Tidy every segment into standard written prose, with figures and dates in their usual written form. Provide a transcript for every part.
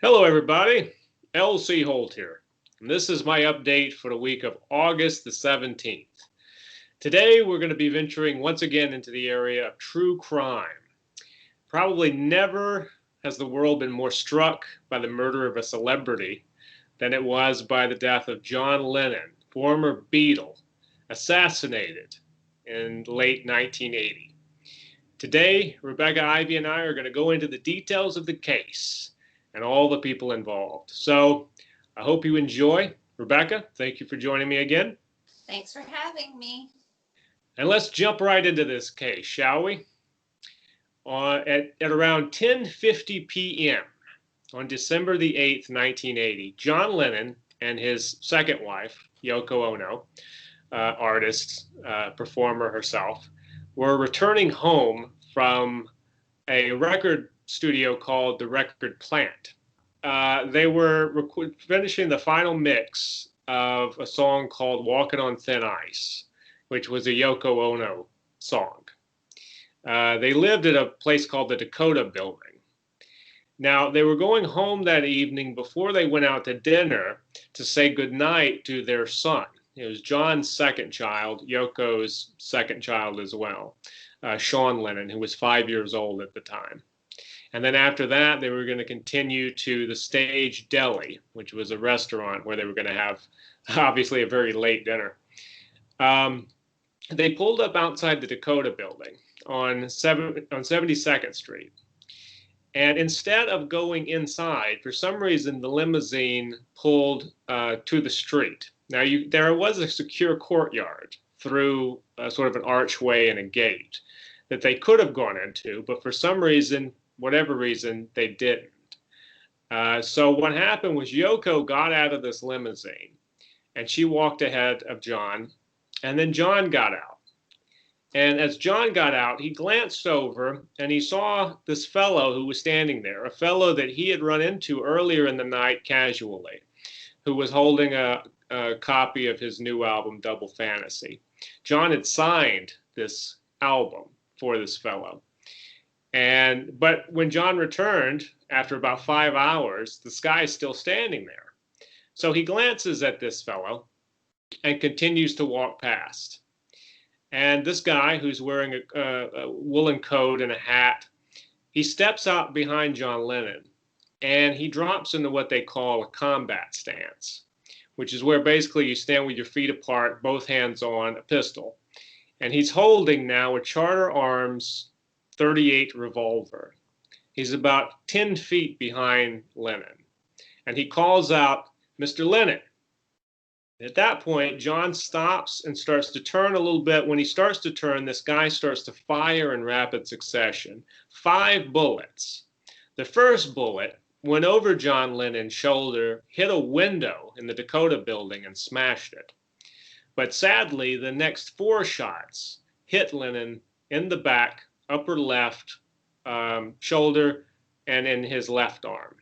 Hello, everybody. LC Holt here. And this is my update for the week of August the 17th. Today, we're going to be venturing once again into the area of true crime. Probably never has the world been more struck by the murder of a celebrity than it was by the death of John Lennon, former Beatle, assassinated in late 1980. Today, Rebecca Ivey and I are going to go into the details of the case and all the people involved. So I hope you enjoy. Rebecca, thank you for joining me again. Thanks for having me. And let's jump right into this case, shall we? At around 10:50 p.m. on December the 8th, 1980, John Lennon and his second wife, Yoko Ono, artist, performer herself, were returning home from a record studio called the Record Plant. They were finishing the final mix of a song called Walking on Thin Ice, which was a Yoko Ono song. They lived at a place called the Dakota Building. Now, they were going home that evening before they went out to dinner to say goodnight to their son. It was John's second child, Yoko's second child as well, Sean Lennon, who was 5 years old at the time. And then after that, they were going to continue to the Stage Deli, which was a restaurant where they were going to have, obviously, a very late dinner. They pulled up outside the Dakota Building on 72nd Street. And instead of going inside, for some reason, the limousine pulled to the street. Now, there was a secure courtyard through sort of an archway and a gate that they could have gone into, but for some reason, whatever reason, they didn't. So what happened was Yoko got out of this limousine and she walked ahead of John, and then John got out. And as John got out, he glanced over and he saw this fellow who was standing there, a fellow that he had run into earlier in the night casually, who was holding a copy of his new album, Double Fantasy. John had signed this album for this fellow. But when John returned after about 5 hours, this guy is still standing there. So he glances at this fellow and continues to walk past. And this guy, who's wearing a woolen coat and a hat, he steps out behind John Lennon and he drops into what they call a combat stance, which is where basically you stand with your feet apart, both hands on a pistol. And he's holding now a Charter Arms .38 revolver. He's about 10 feet behind Lennon. And he calls out, "Mr. Lennon." At that point, John stops and starts to turn a little bit. When he starts to turn, this guy starts to fire in rapid succession. 5 bullets. The first bullet went over John Lennon's shoulder, hit a window in the Dakota Building, and smashed it. But sadly, the next 4 shots hit Lennon in the back, upper left shoulder, and in his left arm.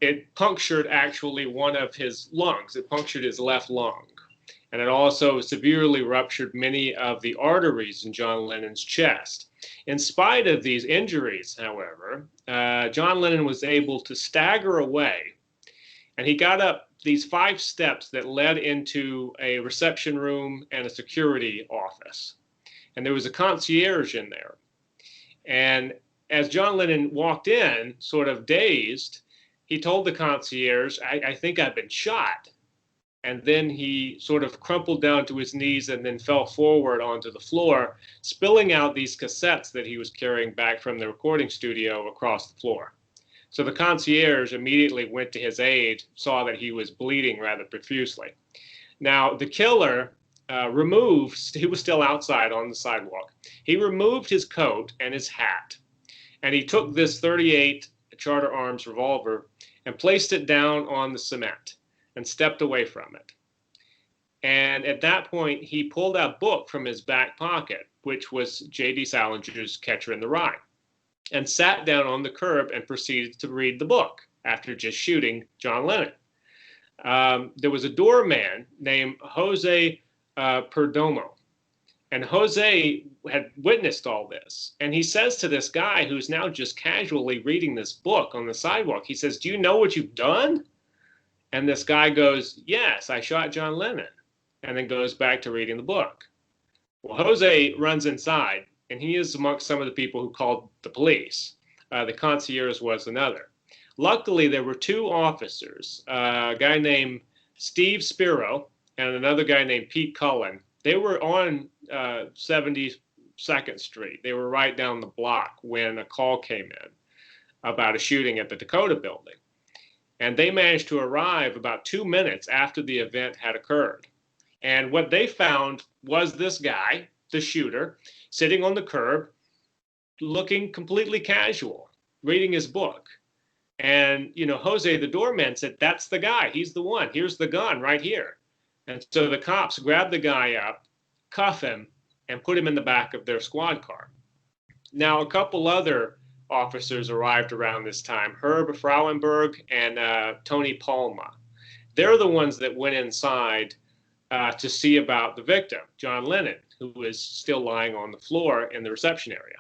It punctured actually one of his lungs. It punctured his left lung. And it also severely ruptured many of the arteries in John Lennon's chest. In spite of these injuries, however, John Lennon was able to stagger away, and he got up these 5 steps that led into a reception room and a security office. And there was a concierge in there. And as John Lennon walked in, sort of dazed, he told the concierge, I think I've been shot. And then he sort of crumpled down to his knees and then fell forward onto the floor, spilling out these cassettes that he was carrying back from the recording studio across the floor. So the concierge immediately went to his aid, saw that he was bleeding rather profusely. Now, the killer he was still outside on the sidewalk. He removed his coat and his hat, and he took this .38 Charter Arms revolver and placed it down on the cement and stepped away from it. And at that point, he pulled a book from his back pocket, which was J.D. Salinger's Catcher in the Rye, and sat down on the curb and proceeded to read the book after just shooting John Lennon. There was a doorman named Jose Perdomo And Jose had witnessed all this. And he says to this guy who's now just casually reading this book on the sidewalk, he says, "Do you know what you've done?" And this guy goes, "Yes, I shot John Lennon," and then goes back to reading the book. Well, Jose runs inside, and he is amongst some of the people who called the police. The concierge was another. Luckily, there were two officers, a guy named Steve Spiro and another guy named Pete Cullen. They were on 72nd Street. They were right down the block when a call came in about a shooting at the Dakota building. And they managed to arrive about 2 minutes after the event had occurred. And what they found was this guy, the shooter, sitting on the curb, looking completely casual, reading his book. And, Jose, the doorman, said, "That's the guy. He's the one. Here's the gun right here." And so the cops grabbed the guy up, cuff him, and put him in the back of their squad car. Now, a couple other officers arrived around this time, Herb Frauenberg and Tony Palma. They're the ones that went inside to see about the victim, John Lennon, who is still lying on the floor in the reception area.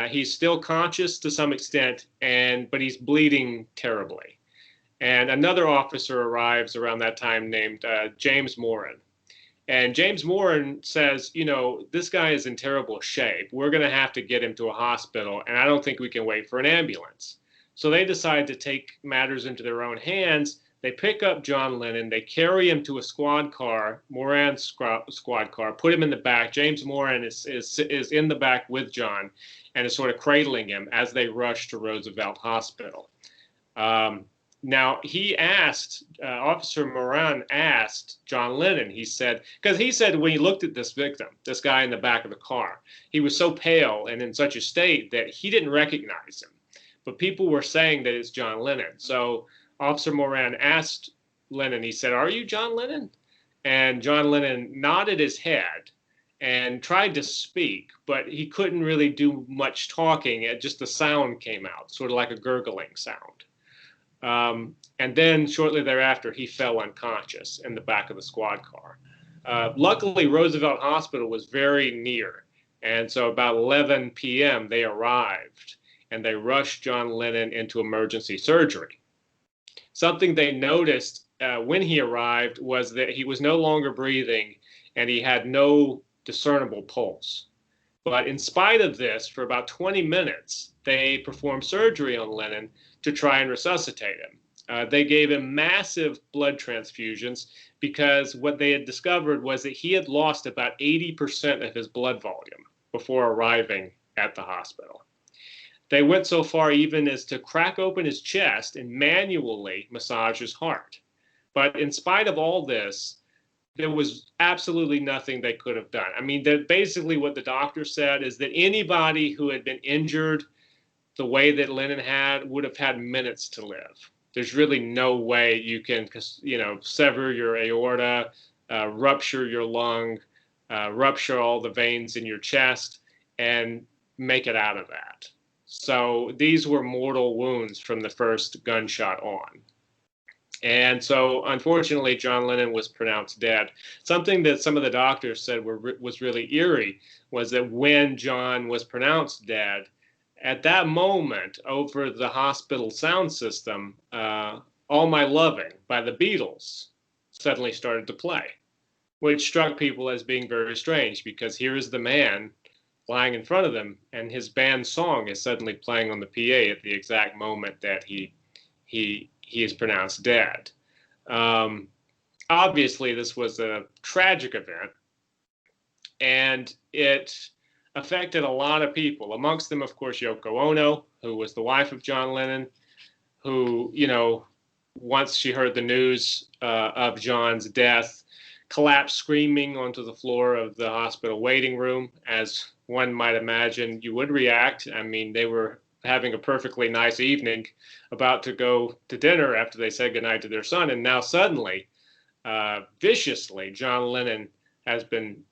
He's still conscious to some extent, but he's bleeding terribly. And another officer arrives around that time named James Moran. And James Moran says, "This guy is in terrible shape. We're going to have to get him to a hospital, and I don't think we can wait for an ambulance." So they decide to take matters into their own hands. They pick up John Lennon. They carry him to a squad car, Moran's squad car, put him in the back. James Moran is in the back with John and is sort of cradling him as they rush to Roosevelt Hospital. Now, Officer Moran asked John Lennon, because he said when he looked at this victim, this guy in the back of the car, he was so pale and in such a state that he didn't recognize him. But people were saying that it's John Lennon. So Officer Moran asked Lennon, he said, "Are you John Lennon?" And John Lennon nodded his head and tried to speak, but he couldn't really do much talking. Just the sound came out, sort of like a gurgling sound. And then shortly thereafter, he fell unconscious in the back of the squad car. Luckily, Roosevelt Hospital was very near. And so about 11 p.m., they arrived and they rushed John Lennon into emergency surgery. Something they noticed when he arrived was that he was no longer breathing and he had no discernible pulse. But in spite of this, for about 20 minutes, they performed surgery on Lennon to try and resuscitate him. They gave him massive blood transfusions because what they had discovered was that he had lost about 80% of his blood volume before arriving at the hospital. They went so far even as to crack open his chest and manually massage his heart. But in spite of all this, there was absolutely nothing they could have done. I mean, basically what the doctor said is that anybody who had been injured the way that Lennon had would have had minutes to live. There's really no way you can, sever your aorta, rupture your lung, rupture all the veins in your chest, and make it out of that. So these were mortal wounds from the first gunshot on. And so, unfortunately, John Lennon was pronounced dead. Something that some of the doctors said was really eerie was that when John was pronounced dead, at that moment, over the hospital sound system, All My Loving by the Beatles suddenly started to play, which struck people as being very strange because here is the man lying in front of them, and his band song is suddenly playing on the PA at the exact moment that he is pronounced dead. Obviously, this was a tragic event, and it affected a lot of people. Amongst them, of course, Yoko Ono, who was the wife of John Lennon, who, once she heard the news of John's death, collapsed screaming onto the floor of the hospital waiting room, as one might imagine you would react. I mean, they were having a perfectly nice evening, about to go to dinner after they said goodnight to their son. And now suddenly, viciously, John Lennon has been,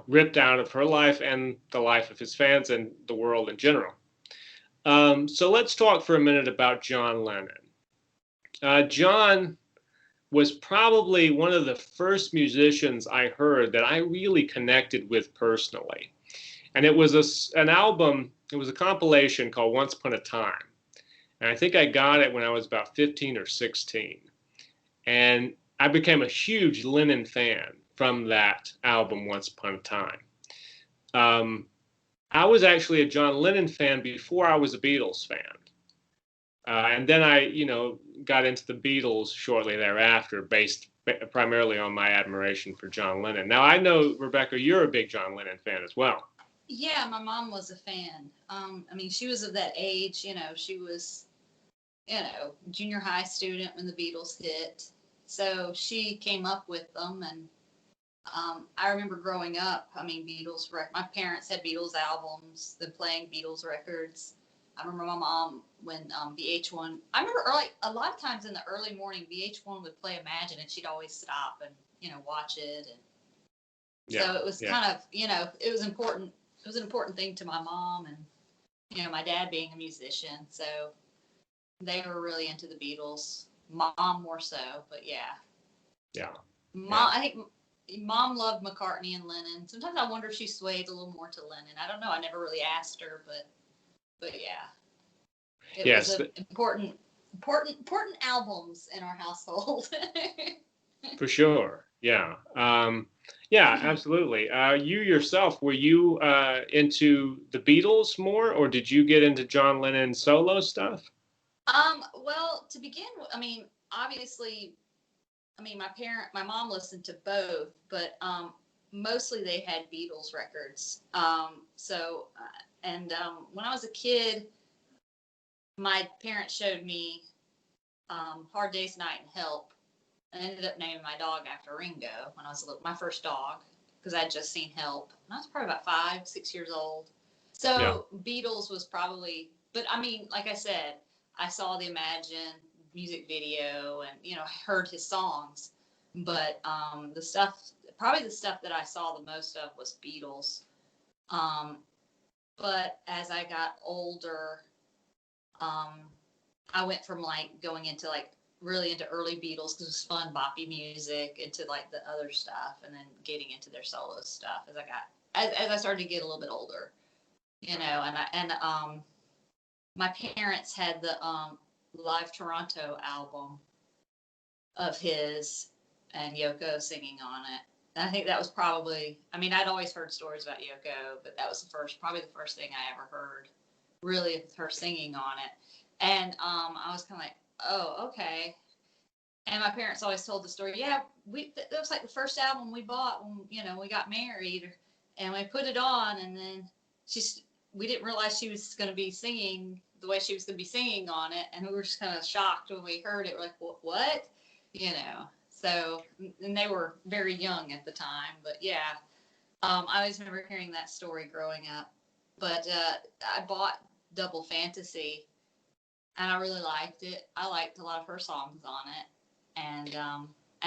ripped out of her life and the life of his fans and the world in general. So let's talk for a minute about John Lennon. John was probably one of the first musicians I heard that I really connected with personally. And it was an album, it was a compilation called Once Upon a Time. And I think I got it when I was about 15 or 16. And I became a huge Lennon fan from that album, Once Upon a Time. I was actually a John Lennon fan before I was a Beatles fan. And then I, got into the Beatles shortly thereafter, based primarily on my admiration for John Lennon. Now, I know, Rebecca, you're a big John Lennon fan as well. Yeah, my mom was a fan. She was of that age, she was, junior high student when the Beatles hit. So she came up with them. And I remember growing up, Beatles, my parents had Beatles albums, then playing Beatles records. I remember my mom when VH1, I remember a lot of times in the early morning, VH1 would play Imagine, and she'd always stop and, watch it. And so it was kind of, it was important. It was an important thing to my mom and, my dad being a musician. So they were really into the Beatles. Mom more so, but yeah. Yeah. I think Mom loved McCartney and Lennon. Sometimes I wonder if she swayed a little more to Lennon. I don't know. I never really asked her, but yeah. It was important albums in our household. For sure. Yeah. Yeah, absolutely. You yourself, were you into the Beatles more, or did you get into John Lennon solo stuff? Well, to begin with, obviously, my mom listened to both, but mostly they had Beatles records. When I was a kid, my parents showed me Hard Day's Night and Help. I ended up naming my dog after Ringo when I was my first dog, because I'd just seen Help. And I was probably about 5, 6 years old. So Beatles was probably, but like I said, I saw the Imagine music video and, heard his songs. But the stuff that I saw the most of was Beatles. But as I got older, I went from going into really into early Beatles because it was fun, boppy music, into the other stuff, and then getting into their solo stuff as I started to get a little bit older, and my parents had the Live Toronto album of his and Yoko singing on it. And I think that was probably, I'd always heard stories about Yoko, but that was probably the first thing I ever heard really with her singing on it. And I was kind of like, oh, okay. And my parents always told the story. Yeah, that was the first album we bought when we got married, and we put it on, and then we didn't realize she was going to be singing the way she was going to be singing on it, and we were just kind of shocked when we heard it. We're like, what? So, and they were very young at the time, but yeah, I always remember hearing that story growing up. But I bought Double Fantasy, and I really liked it. I liked a lot of her songs on it. And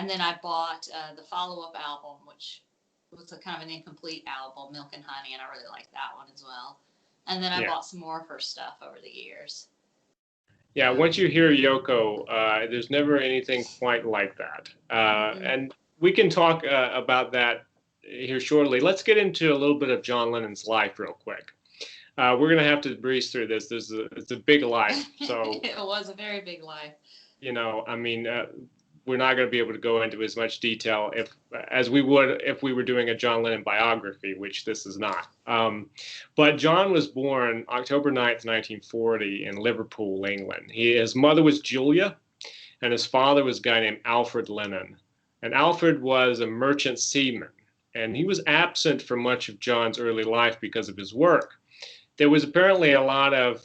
then I bought the follow-up album, which was a kind of an incomplete album, Milk and Honey, and I really liked that one as well. And then I bought some more of her stuff over the years. Yeah, once you hear Yoko, there's never anything quite like that. And we can talk about that here shortly. Let's get into a little bit of John Lennon's life real quick. We're going to have to breeze through this. It's a big life. So it was a very big life. We're not going to be able to go into as much detail as we would if we were doing a John Lennon biography, which this is not. But John was born October 9th, 1940 in Liverpool, England. His mother was Julia, and his father was a guy named Alfred Lennon. And Alfred was a merchant seaman, and he was absent for much of John's early life because of his work. There was apparently a lot of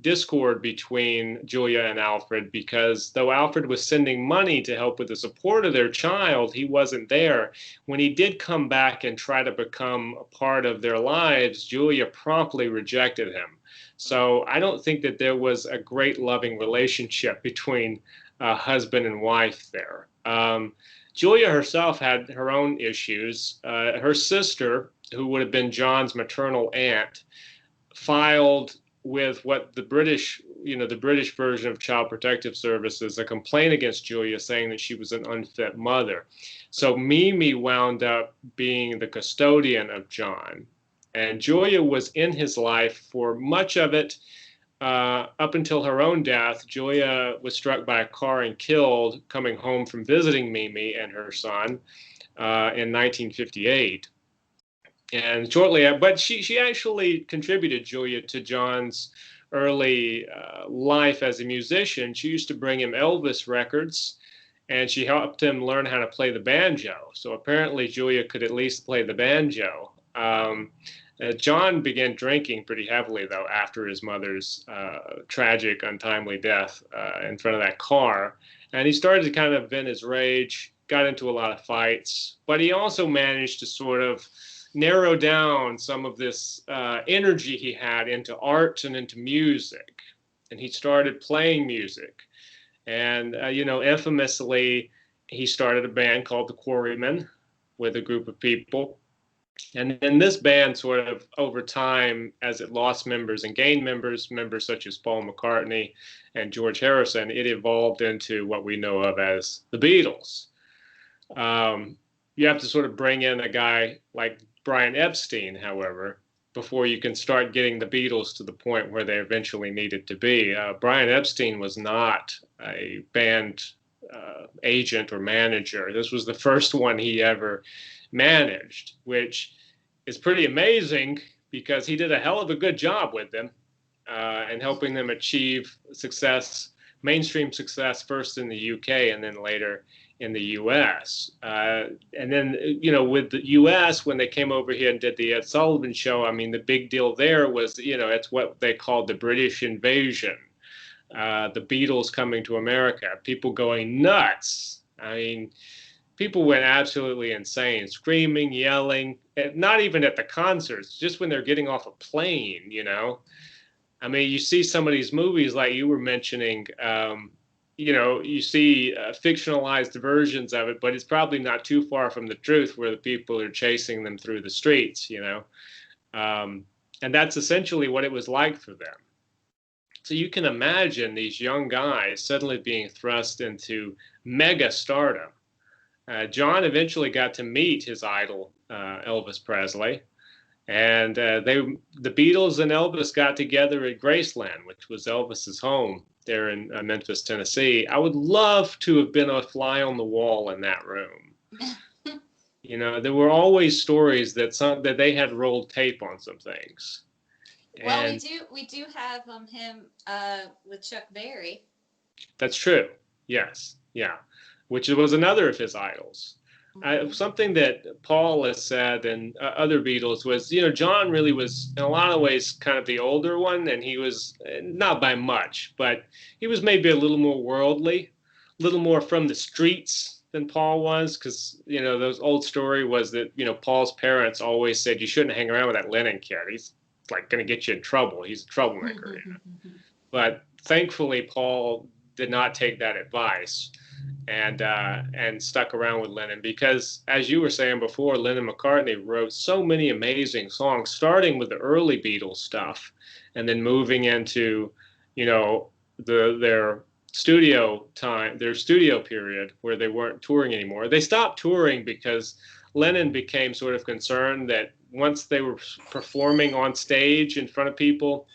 discord between Julia and Alfred, because though Alfred was sending money to help with the support of their child, he wasn't there. When he did come back and try to become a part of their lives, Julia promptly rejected him. So I don't think that there was a great loving relationship between husband and wife there. Julia herself had her own issues. Her sister, who would have been John's maternal aunt, filed with what the British, the British version of Child Protective Services, a complaint against Julia saying that she was an unfit mother. So Mimi wound up being the custodian of John. And Julia was in his life for much of it. Up until her own death, Julia was struck by a car and killed coming home from visiting Mimi and her son in 1958. And shortly, but she actually contributed, Julia, to John's early life as a musician. She used to bring him Elvis records, and she helped him learn how to play the banjo. So apparently Julia could at least play the banjo. John began drinking pretty heavily, though, after his mother's tragic, untimely death in front of that car. And he started to kind of vent his rage, got into a lot of fights, but he also managed to sort of narrow down some of this energy he had into art and into music. And he started playing music. And, infamously, he started a band called the Quarrymen with a group of people. And then this band sort of over time, as it lost members and gained members such as Paul McCartney and George Harrison, it evolved into what we know of as the Beatles. You have to sort of bring in a guy like Brian Epstein, however, before you can start getting the Beatles to the point where they eventually needed to be. Brian Epstein was not a band agent or manager. This was the first one he ever managed, which is pretty amazing because he did a hell of a good job with them and helping them achieve success, mainstream success, first in the UK and then later in the US. And then, with the US, when they came over here and did the Ed Sullivan Show, I mean, the big deal there was, it's what they called the British invasion, the Beatles coming to America, people going nuts. I mean, people went absolutely insane, screaming, yelling, not even at the concerts, just when they're getting off a plane, I mean, you see some of these movies like you were mentioning, you see fictionalized versions of it, but it's probably not too far from the truth where the people are chasing them through the streets, and that's essentially what it was like for them. So you can imagine these young guys suddenly being thrust into mega stardom. John eventually got to meet his idol, Elvis Presley, and the Beatles and Elvis got together at Graceland, which was Elvis's home there in Memphis, Tennessee. I would love to have been a fly on the wall in that room. There were always stories that they had rolled tape on some things. Well, and we do have him with Chuck Berry. That's true. Yes. Yeah. Which was another of his idols. Something that Paul has said and other Beatles was, John really was in a lot of ways kind of the older one, and he was not by much, but he was maybe a little more worldly, a little more from the streets than Paul was, because, those old story was that, Paul's parents always said you shouldn't hang around with that Lennon kid. He's like going to get you in trouble. He's a troublemaker. But thankfully, Paul did not take that advice and stuck around with Lennon because, as you were saying before, Lennon McCartney wrote so many amazing songs, starting with the early Beatles stuff and then moving into, their studio time, their studio period where they weren't touring anymore. They stopped touring because Lennon became sort of concerned that once they were performing on stage in front of people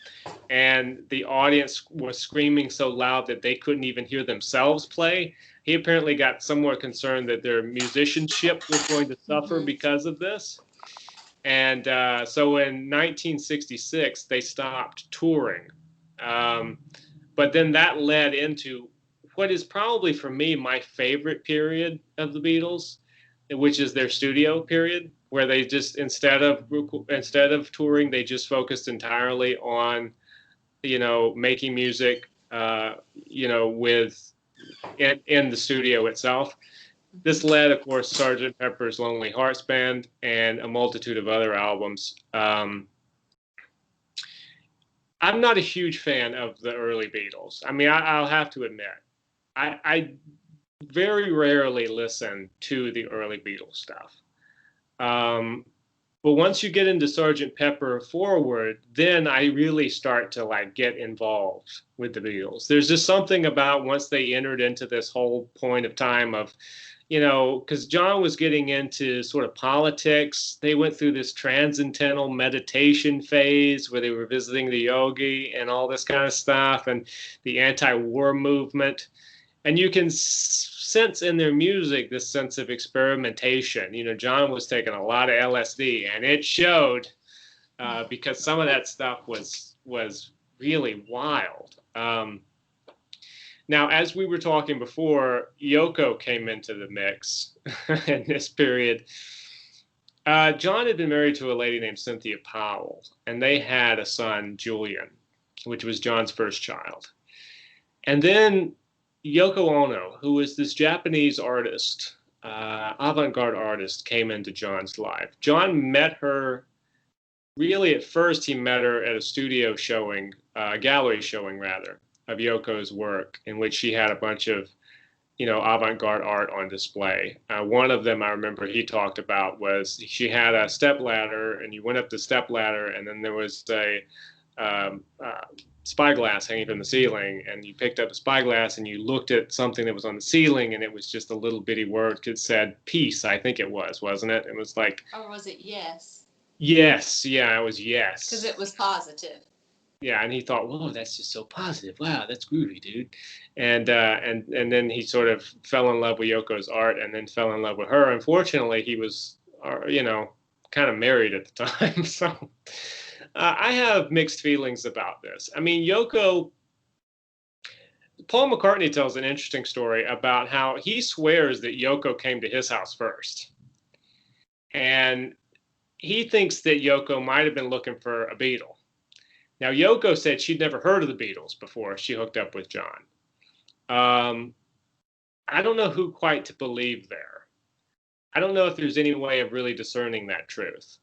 and the audience was screaming so loud that they couldn't even hear themselves play, he apparently got somewhat concerned that their musicianship was going to suffer because of this. And so in 1966, they stopped touring. But then that led into what is probably for me my favorite period of the Beatles, which is their studio period, where they just instead of touring, they just focused entirely on, making music, with in the studio itself. This led, of course, Sgt. Pepper's Lonely Hearts Band and a multitude of other albums. I'm not a huge fan of the early Beatles. I mean, I'll have to admit, I very rarely listen to the early Beatles stuff. But once you get into Sergeant Pepper forward, then I really start to like get involved with the Beatles. There's just something about once they entered into this whole point of time of, because John was getting into sort of politics. They went through this transcendental meditation phase where they were visiting the yogi and all this kind of stuff, and the anti-war movement. And you can sense in their music this sense of experimentation. John was taking a lot of LSD, and it showed because some of that stuff was really wild. Now, as we were talking before, Yoko came into the mix in this period. John had been married to a lady named Cynthia Powell, and they had a son, Julian, which was John's first child. And then Yoko Ono, who was this Japanese artist, avant-garde artist, came into John's life. John met her, really at first he met her at a studio showing, a gallery showing rather, of Yoko's work, in which she had a bunch of, avant-garde art on display. One of them I remember he talked about was she had a stepladder, and you went up the stepladder, and then there was a spyglass hanging from the ceiling, and you picked up a spyglass and you looked at something that was on the ceiling, and it was just a little bitty word that said peace, I think it was, wasn't it? It was like, or was it yes? Yes, yeah, it was yes. Because it was positive. Yeah, and he thought, whoa, that's just so positive. Wow, that's groovy, dude. And then he sort of fell in love with Yoko's art, and then fell in love with her. Unfortunately, he was, kind of married at the time, so I have mixed feelings about this. I mean, Paul McCartney tells an interesting story about how he swears that Yoko came to his house first. And he thinks that Yoko might have been looking for a Beatle. Now, Yoko said she'd never heard of the Beatles before she hooked up with John. I don't know who quite to believe there. I don't know if there's any way of really discerning that truth.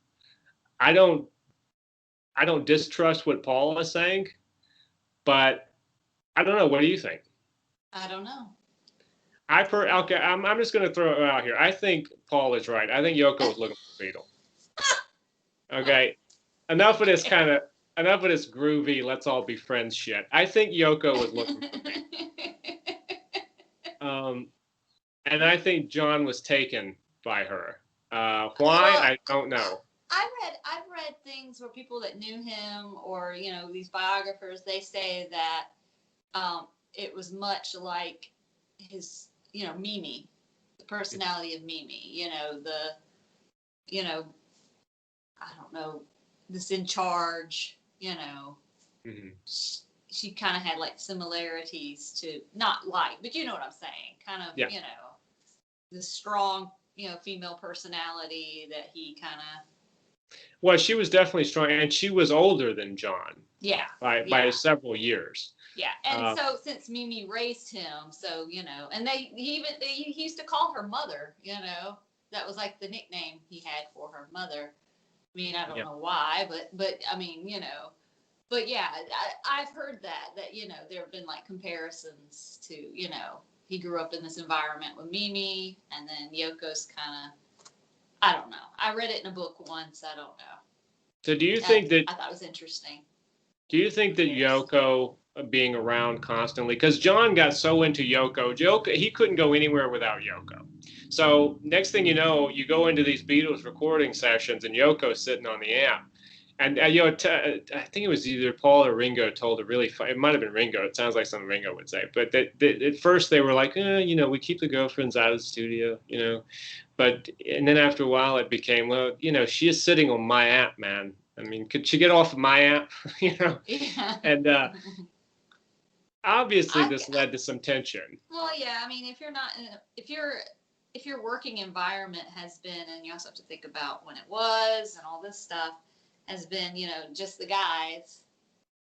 I don't distrust what Paul is saying, but I don't know. What do you think? I don't know. Okay, I'm just going to throw it out here. I think Paul is right. I think Yoko was looking for the Beatles. Okay, enough of this groovy, let's all be friends shit. I think Yoko was looking for me. And I think John was taken by her. Why? Well, I don't know. I've read things where people that knew him, or these biographers, they say that it was much like his Mimi, the personality of Mimi. I don't know, this in charge. Mm-hmm. She kind of had like similarities to, not like, but you know what I'm saying, kind of, yeah. The strong, female personality that he kind of. Well, she was definitely strong, and she was older than John. Yeah. By several years. Yeah, and so since Mimi raised him, so and he used to call her mother. That was like the nickname he had for her, mother. I mean, I don't know why, but I mean, but yeah, I've heard that there have been like comparisons to, he grew up in this environment with Mimi, and then Yoko's kind of, I don't know. I read it in a book once. I don't know. So do you think that? I thought it was interesting. Do you think that Yoko being around constantly, because John got so into Yoko, he couldn't go anywhere without Yoko. So next thing you know, you go into these Beatles recording sessions, and Yoko's sitting on the amp. And I think it was either Paul or Ringo told it might have been Ringo. It sounds like something Ringo would say. But at first they were like, we keep the girlfriends out of the studio, and then after a while it became, well, she is sitting on my amp, man. I mean, could she get off of my amp? Yeah. And obviously this led to some tension. Well, yeah. I mean, if your working environment has been, and you also have to think about when it was and all this stuff has been, just the guys,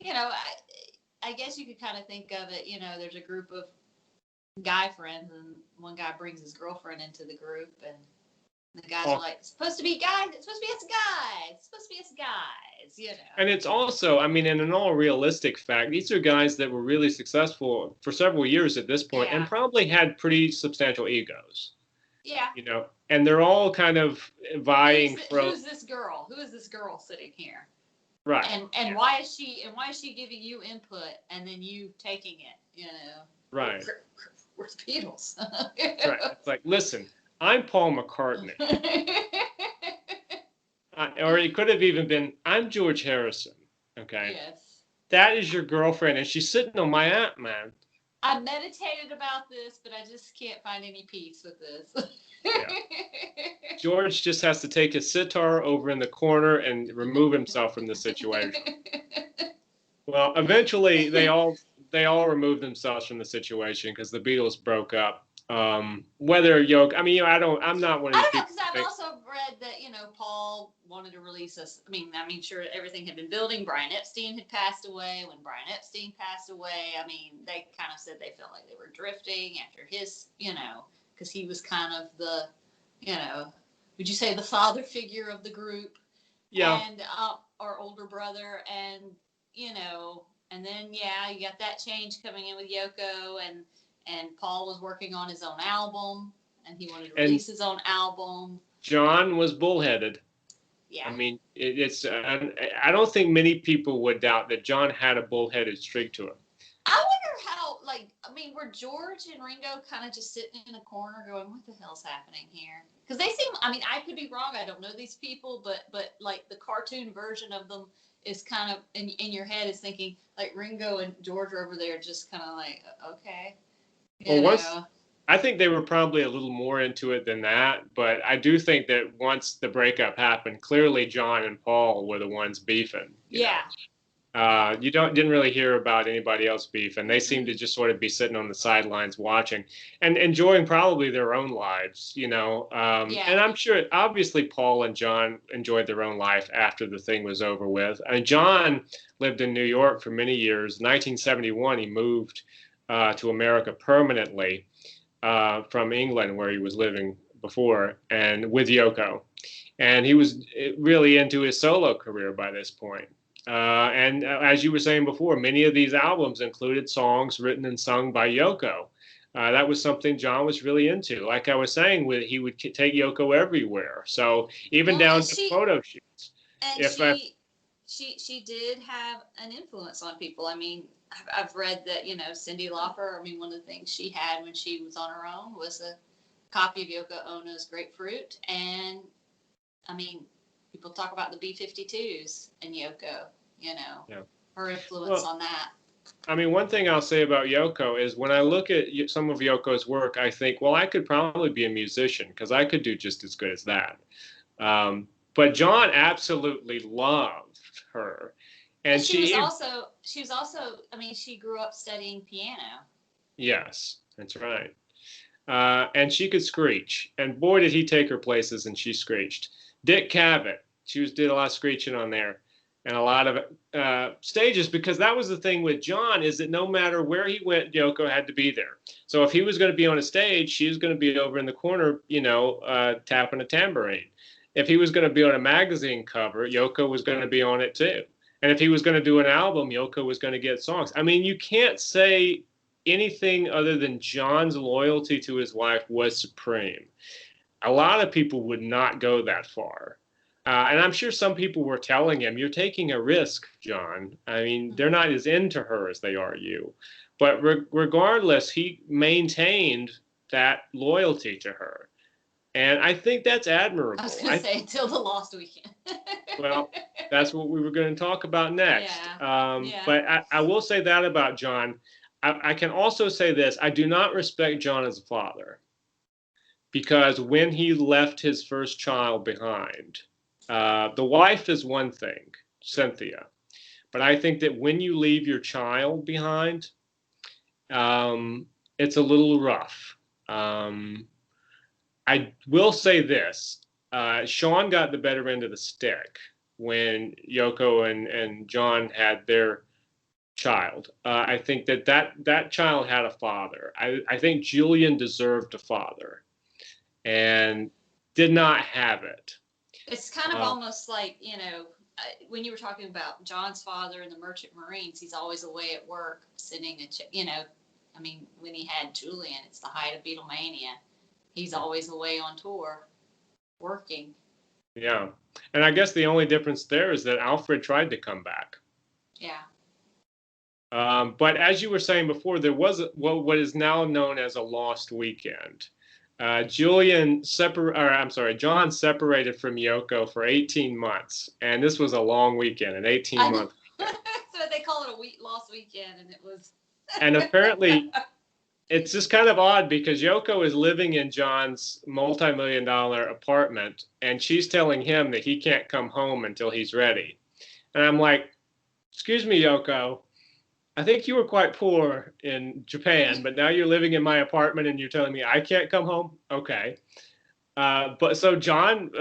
I guess you could kind of think of it, there's a group of guy friends, and one guy brings his girlfriend into the group, and the guys are like, it's supposed to be guys, it's supposed to be us guys, it's supposed to be us guys, And it's also, I mean, in all realistic fact, these are guys that were really successful for several years at this point, and probably had pretty substantial egos. Yeah. And they're all kind of vying for. Who's this girl? Who is this girl sitting here? Right. And why is she giving you input and then you taking it? Right. Where's the Beatles? Right. It's like, listen, I'm Paul McCartney. Or it could have even been, I'm George Harrison. Okay. Yes. That is your girlfriend, and she's sitting on my app, man. I meditated about this, but I just can't find any peace with this. Yeah. George just has to take his sitar over in the corner and remove himself from the situation. Well, eventually they all removed themselves from the situation because the Beatles broke up. Whether Yoko, I mean, I'm not one of these people. Because I've also read that Paul wanted to release us. I mean, sure, everything had been building. Brian Epstein had passed away. When Brian Epstein passed away, I mean, they kind of said they felt like they were drifting after his, because he was kind of the, would you say the father figure of the group? Yeah. And our older brother, and and then you got that change coming in with Yoko, and Paul was working on his own album, and he wanted to release his own album. John was bullheaded. Yeah. I mean, I don't think many people would doubt that John had a bullheaded streak to him. I wonder how, were George and Ringo kind of just sitting in a corner going, what the hell's happening here? Because they seem, I could be wrong, I don't know these people, but like the cartoon version of them is kind of, in your head is thinking, like Ringo and George are over there just kind of like, okay. I think they were probably a little more into it than that, but I do think that once the breakup happened, clearly John and Paul were the ones beefing. Yeah. You didn't really hear about anybody else beefing. They seemed to just sort of be sitting on the sidelines watching and enjoying probably their own lives, And I'm sure, obviously, Paul and John enjoyed their own life after the thing was over with. I mean, John lived in New York for many years. 1971, he moved to America permanently from England, where he was living before, and with Yoko. And he was really into his solo career by this point. And as you were saying before, many of these albums included songs written and sung by Yoko. That was something John was really into. Like I was saying, he would take Yoko everywhere. So even down to photo shoots. And she did have an influence on people. I mean, I've read that, Cyndi Lauper, one of the things she had when she was on her own was a copy of Yoko Ono's Grapefruit. And, people talk about the B-52s and Yoko, her influence on that. One thing I'll say about Yoko is when I look at some of Yoko's work, I think, well, I could probably be a musician because I could do just as good as that. But John absolutely loved her. And she grew up studying piano. Yes, that's right. And she could screech. And boy, did he take her places and she screeched. Dick Cavett, she did a lot of screeching on there and a lot of stages, because that was the thing with John, is that no matter where he went, Yoko had to be there. So if he was going to be on a stage, she was going to be over in the corner, tapping a tambourine. If he was going to be on a magazine cover, Yoko was going to be on it too. And if he was going to do an album, Yoko was going to get songs. You can't say anything other than John's loyalty to his wife was supreme. A lot of people would not go that far. And I'm sure some people were telling him, you're taking a risk, John. They're not as into her as they are you. But regardless, he maintained that loyalty to her. And I think that's admirable. I was going to say, until the Lost Weekend. Well, that's what we were going to talk about next. Yeah. But I will say that about John. I can also say this. I do not respect John as a father. Because when he left his first child behind, the wife is one thing, Cynthia. But I think that when you leave your child behind, it's a little rough. I will say this. Sean got the better end of the stick when Yoko and John had their child. I think that child had a father. I think Julian deserved a father and did not have it. It's kind of almost like, when you were talking about John's father in the Merchant Marines, he's always away at work sending when he had Julian, it's the height of Beatlemania. he's always away on tour working. Yeah. And I guess the only difference there is that Alfred tried to come back. Yeah. But as you were saying before, there was what is now known as a lost weekend. John separated from Yoko for 18 months, and this was a long weekend, an 18-month weekend. So they call it a lost weekend, and it was. And apparently, it's just kind of odd because Yoko is living in John's multi-million-dollar apartment, and she's telling him that he can't come home until he's ready. And I'm like, excuse me, Yoko, I think you were quite poor in Japan, but now you're living in my apartment and you're telling me I can't come home? Okay. But so John,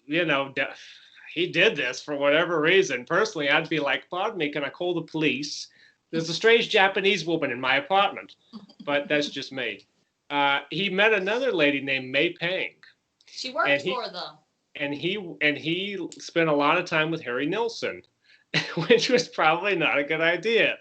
he did this for whatever reason. Personally, I'd be like, pardon me, can I call the police? There's a strange Japanese woman in my apartment. But that's just me. He met another lady named May Pang. She worked for them. And he spent a lot of time with Harry Nilsson, which was probably not a good idea.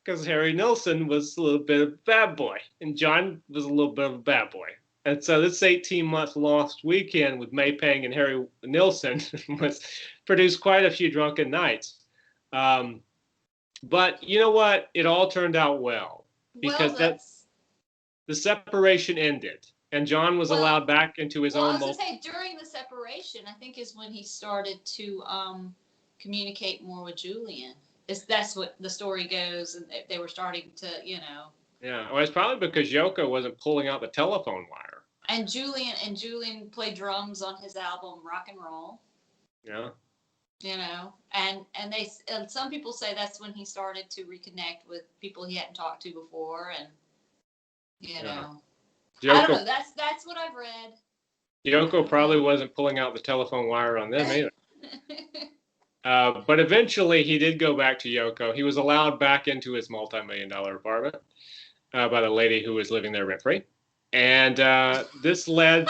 Because Harry Nilsson was a little bit of a bad boy, and John was a little bit of a bad boy. And so this 18-month lost weekend with May Pang and Harry Nilsson produced quite a few drunken nights. But you know what? It all turned out well. Because the separation ended, and John was allowed back into his own. I was going to say, during the separation, I think is when he started to communicate more with Julian. That's what the story goes, and they were starting to, Yeah, well, it's probably because Yoko wasn't pulling out the telephone wire. And Julian played drums on his album Rock and Roll. Yeah. And some people say that's when he started to reconnect with people he hadn't talked to before, and Yoko, I don't know. That's what I've read. Yoko probably wasn't pulling out the telephone wire on them either. But eventually he did go back to Yoko. He was allowed back into his multi-million-dollar apartment by the lady who was living there rent-free. And this led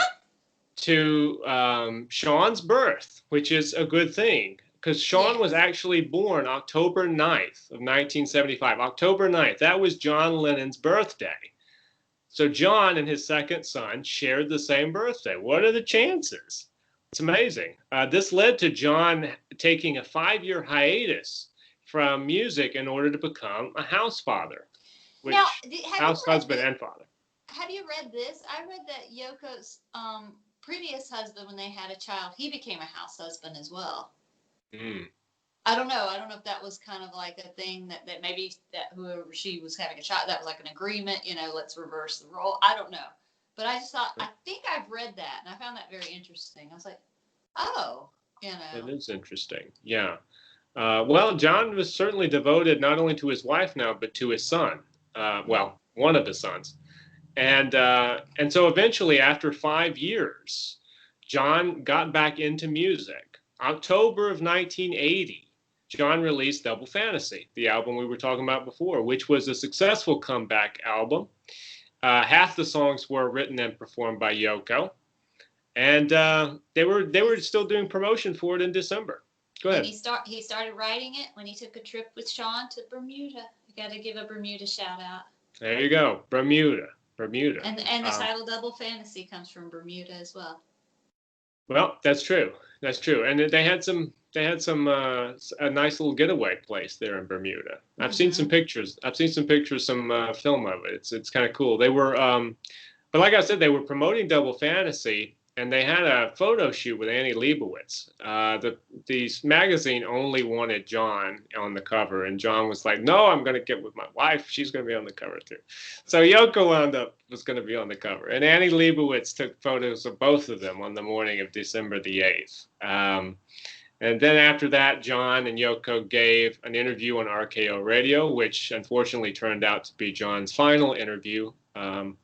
to Sean's birth, which is a good thing. Because Sean was actually born October 9th of 1975. October 9th. That was John Lennon's birthday. So John and his second son shared the same birthday. What are the chances? It's amazing. This led to John taking a 5-year hiatus from music in order to become a house father, house husband and father. Have you read this? I read that Yoko's previous husband, when they had a child, he became a house husband as well. Mm. I don't know. I don't know if that was kind of like a thing that maybe that whoever she was having a child, that was like an agreement, let's reverse the role. I don't know. But I just thought, I think I've read that, and I found that very interesting. I was like, oh, It is interesting. Yeah. Well, John was certainly devoted not only to his wife now, but to his son. One of his sons. And so eventually, after 5 years, John got back into music. October of 1980, John released Double Fantasy, the album we were talking about before, which was a successful comeback album. Half the songs were written and performed by Yoko, and they were still doing promotion for it in December. Go ahead. And he started writing it when he took a trip with Sean to Bermuda. You got to give a Bermuda shout out. There you go, Bermuda. And the title Double Fantasy comes from Bermuda as well. Well, that's true. That's true. And they had a nice little getaway place there in Bermuda. I've seen some pictures. Some film of it. It's kind of cool. They were, but like I said, they were promoting Double Fantasy, and they had a photo shoot with Annie Leibovitz. The magazine only wanted John on the cover, and John was like, "No, I'm going to get with my wife. She's going to be on the cover too." So Yoko was going to be on the cover, and Annie Leibovitz took photos of both of them on the morning of December the 8th. And then after that, John and Yoko gave an interview on RKO Radio, which unfortunately turned out to be John's final interview. And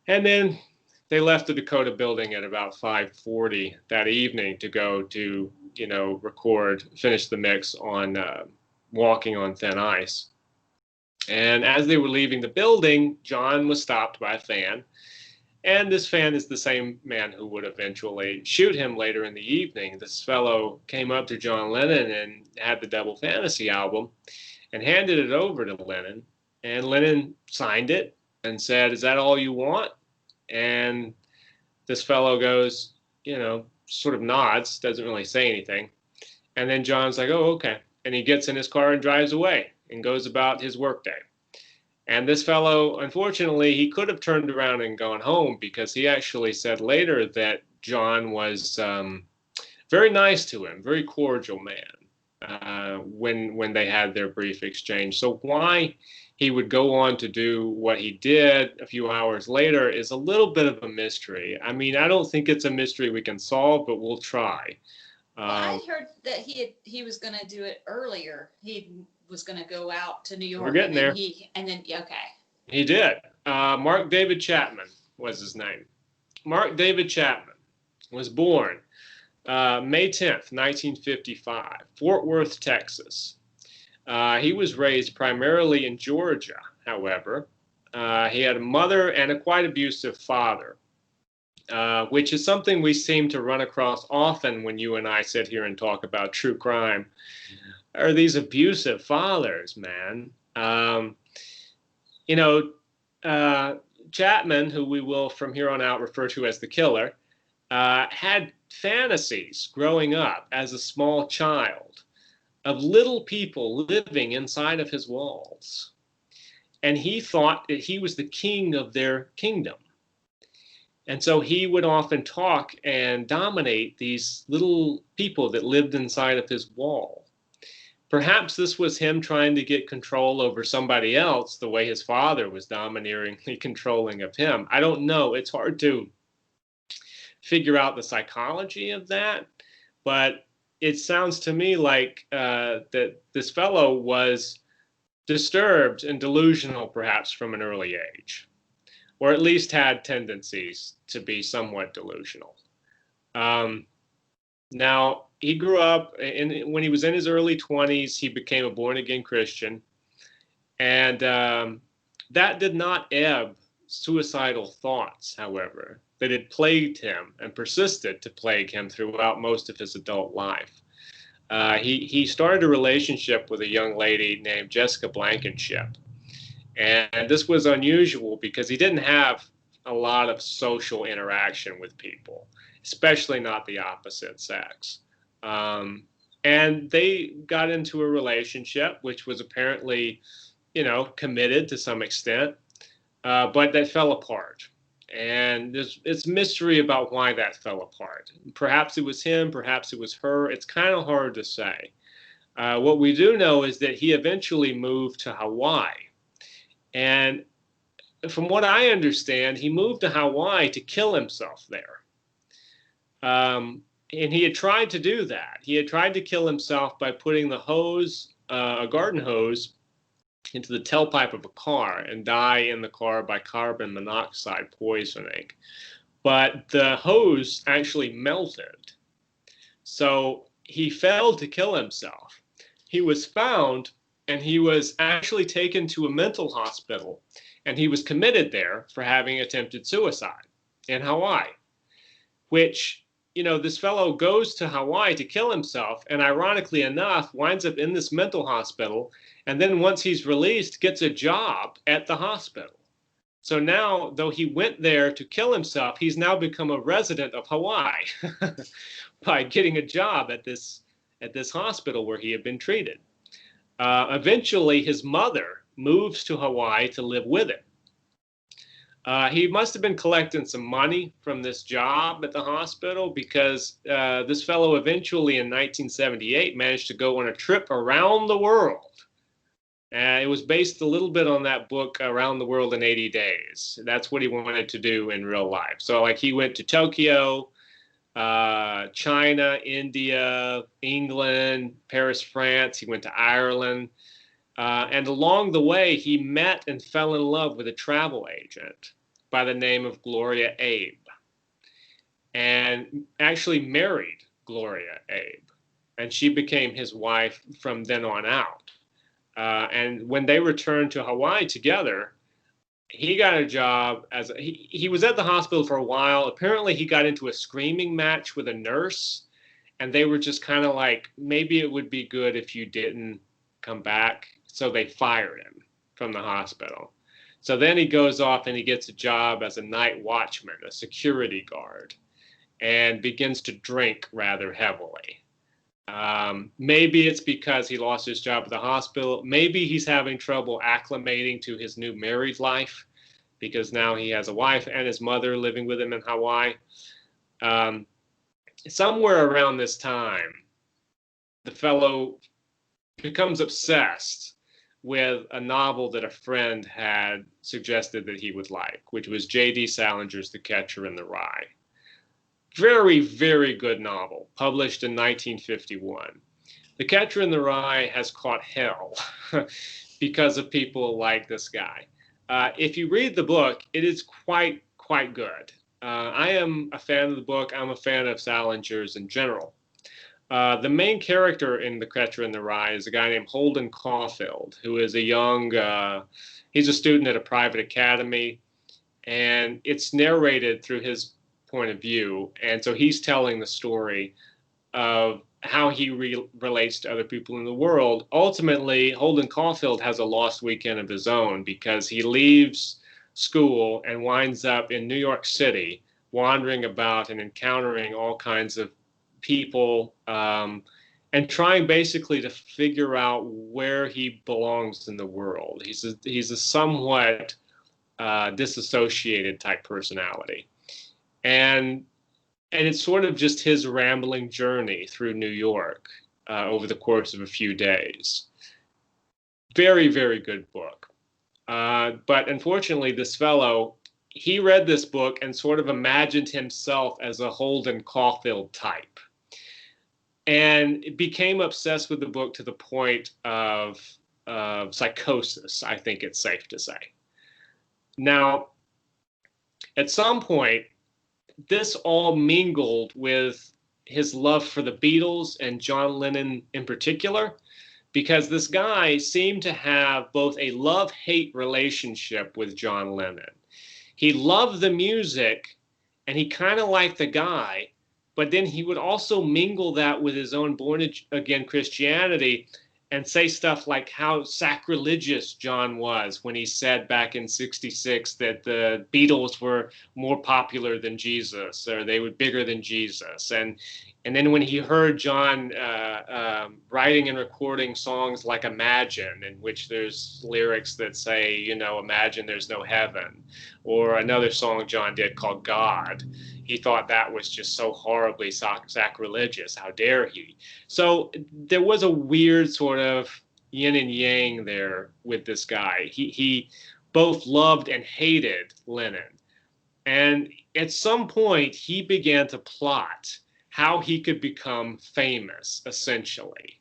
then they left the Dakota building at about 5:40 that evening to go to, finish the mix on Walking on Thin Ice. And as they were leaving the building, John was stopped by a fan. And this fan is the same man who would eventually shoot him later in the evening. This fellow came up to John Lennon and had the Double Fantasy album and handed it over to Lennon. And Lennon signed it and said, "Is that all you want?" And this fellow goes, sort of nods, doesn't really say anything. And then John's like, oh, okay. And he gets in his car and drives away and goes about his workday. And this fellow, unfortunately, he could have turned around and gone home, because he actually said later that John was very nice to him, very cordial man, when they had their brief exchange. So why he would go on to do what he did a few hours later is a little bit of a mystery. I mean, I don't think it's a mystery we can solve, but we'll try. Well, I heard that he was going to do it earlier. He was going to go out to New York. We're getting there. Okay. He did. Mark David Chapman was his name. Mark David Chapman was born May 10th, 1955, Fort Worth, Texas. He was raised primarily in Georgia, however. He had a mother and a quite abusive father, which is something we seem to run across often when you and I sit here and talk about true crime. Are these abusive fathers, man? Chapman, who we will from here on out refer to as the killer, had fantasies growing up as a small child of little people living inside of his walls. And he thought that he was the king of their kingdom. And so he would often talk and dominate these little people that lived inside of his wall. Perhaps this was him trying to get control over somebody else, the way his father was domineeringly controlling of him. I don't know. It's hard to figure out the psychology of that, but it sounds to me like that this fellow was disturbed and delusional, perhaps from an early age, or at least had tendencies to be somewhat delusional. Now, he grew up, and when he was in his early 20s, he became a born-again Christian, and that did not ebb suicidal thoughts, however, that had plagued him and persisted to plague him throughout most of his adult life. He started a relationship with a young lady named Jessica Blankenship, and this was unusual because he didn't have a lot of social interaction with people, especially not the opposite sex. And they got into a relationship, which was apparently, committed to some extent, but that fell apart. And it's mystery about why that fell apart. Perhaps it was him, perhaps it was her. It's kind of hard to say. What we do know is that he eventually moved to Hawaii. And from what I understand, he moved to Hawaii to kill himself there. And he had tried to do that. He had tried to kill himself by putting the hose, a garden hose, into the tailpipe of a car and die in the car by carbon monoxide poisoning. But the hose actually melted. So he failed to kill himself. He was found, and he was actually taken to a mental hospital, and he was committed there for having attempted suicide in Hawaii, which, this fellow goes to Hawaii to kill himself, and ironically enough, winds up in this mental hospital, and then once he's released, gets a job at the hospital. So now, though he went there to kill himself, he's now become a resident of Hawaii by getting a job at this hospital where he had been treated. Eventually, his mother moves to Hawaii to live with him. He must have been collecting some money from this job at the hospital, because this fellow eventually in 1978 managed to go on a trip around the world. It was based a little bit on that book, Around the World in 80 Days. That's what he wanted to do in real life. So he went to Tokyo, China, India, England, Paris, France. He went to Ireland. And along the way, he met and fell in love with a travel agent by the name of Gloria Abe, and actually married Gloria Abe. And she became his wife from then on out. And when they returned to Hawaii together, he got a job he was at the hospital for a while. Apparently, he got into a screaming match with a nurse, and they were just kind of like, maybe it would be good if you didn't come back. So they fired him from the hospital. So then he goes off and he gets a job as a night watchman, a security guard, and begins to drink rather heavily. Maybe it's because he lost his job at the hospital. Maybe he's having trouble acclimating to his new married life because now he has a wife and his mother living with him in Hawaii. Somewhere around this time, the fellow becomes obsessed with a novel that a friend had suggested that he would like, which was J.D. Salinger's The Catcher in the Rye. Very, very good novel, published in 1951. The Catcher in the Rye has caught hell because of people like this guy. If you read the book, it is quite good. I am a fan of the book. I'm a fan of Salinger's in general. The main character in The Catcher in the Rye is a guy named Holden Caulfield, who is a young, he's a student at a private academy, and it's narrated through his point of view. And so he's telling the story of how he relates to other people in the world. Ultimately, Holden Caulfield has a lost weekend of his own because he leaves school and winds up in New York City, wandering about and encountering all kinds of people, and trying basically to figure out where he belongs in the world. He's a somewhat disassociated type personality. And it's sort of just his rambling journey through New York over the course of a few days. Very, very good book. But unfortunately, this fellow, he read this book and sort of imagined himself as a Holden Caulfield type, and became obsessed with the book to the point of psychosis, I think it's safe to say. Now, at some point, this all mingled with his love for the Beatles and John Lennon in particular, because this guy seemed to have both a love-hate relationship with John Lennon. He loved the music and he kind of liked the guy, but then he would also mingle that with his own born-again Christianity and say stuff like how sacrilegious John was when he said back in '66 that the Beatles were more popular than Jesus, or they were bigger than Jesus. And then when he heard John writing and recording songs like Imagine, in which there's lyrics that say, you know, imagine there's no heaven, or another song John did called God, he thought that was just so horribly sacrilegious. How dare he? So there was a weird sort of yin and yang there with this guy. He both loved and hated Lennon. And at some point, he began to plot how he could become famous, essentially.